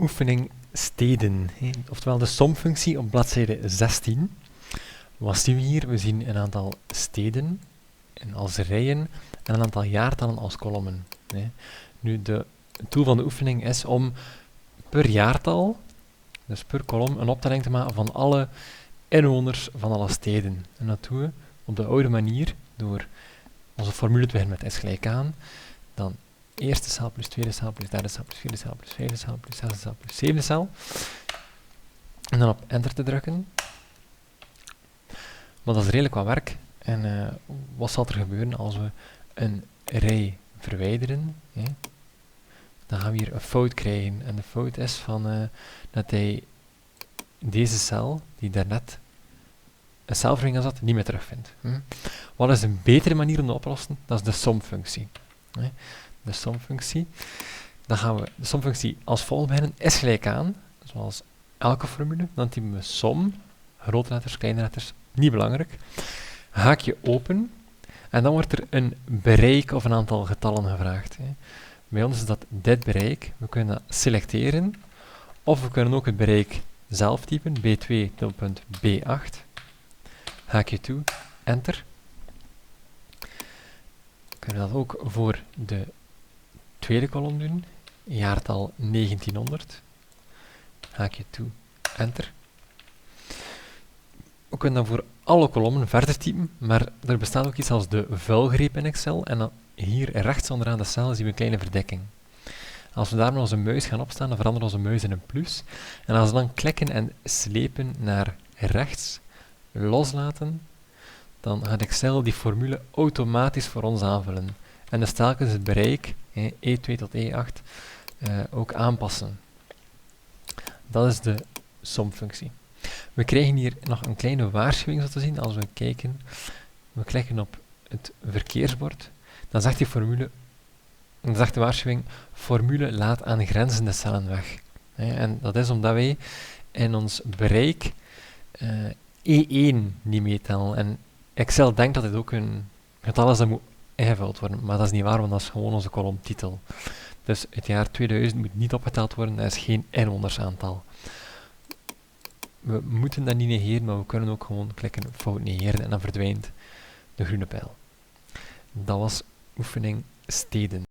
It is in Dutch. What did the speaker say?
Oefening steden, oftewel de somfunctie op bladzijde 16. Wat zien we hier? We zien een aantal steden als rijen en een aantal jaartallen als kolommen. Nu, het doel van de oefening is om per jaartal, dus per kolom, een optelling te maken van alle inwoners van alle steden. En dat doen we op de oude manier door onze formule te beginnen met s gelijk aan, dan eerste cel plus tweede cel plus derde cel plus vierde cel plus vijfde cel plus zesde cel plus zevende cel. En dan op enter te drukken. Maar dat is redelijk wat werk. En wat zal er gebeuren als we een rij verwijderen? Dan gaan we hier een fout krijgen. En de fout is dat hij deze cel, die daarnet een celvervanging zat, niet meer terugvindt. Wat is een betere manier om te oplossen? Dat is de somfunctie. De somfunctie. Dan gaan we de somfunctie als volgt beginnen. S gelijk aan, zoals elke formule. Dan typen we som, grote letters, kleine letters, niet belangrijk. Haakje open. En dan wordt er een bereik of een aantal getallen gevraagd. Bij ons is dat dit bereik. We kunnen dat selecteren. Of we kunnen ook het bereik zelf typen. B2.B8. Haakje toe. Enter. We kunnen dat ook voor de tweede kolom doen. Jaartal 1900. Haakje toe. Enter. We kunnen dan voor alle kolommen verder typen, maar er bestaat ook iets als de vuilgreep in Excel. En dan hier rechts onderaan de cel zien we een kleine verdekking. Als we daar met onze muis gaan opstaan, dan veranderen onze muis in een plus. En als we dan klikken en slepen naar rechts, loslaten, dan gaat Excel die formule automatisch voor ons aanvullen. En dus telkens het bereik, E2 tot E8, ook aanpassen. Dat is de somfunctie. We krijgen hier nog een kleine waarschuwing zo te zien. Als we kijken, we klikken op het verkeersbord, dan zegt de waarschuwing, formule laat aangrenzende cellen weg. En dat is omdat wij in ons bereik E1 niet meetellen. En Excel denkt dat dit ook een getal is dat moet ingevuld worden, maar dat is niet waar, want dat is gewoon onze kolomtitel. Dus het jaar 2000 moet niet opgeteld worden, dat is geen inwonersaantal. We moeten dat niet negeren, maar we kunnen ook gewoon klikken fout negeren en dan verdwijnt de groene pijl. Dat was oefening steden.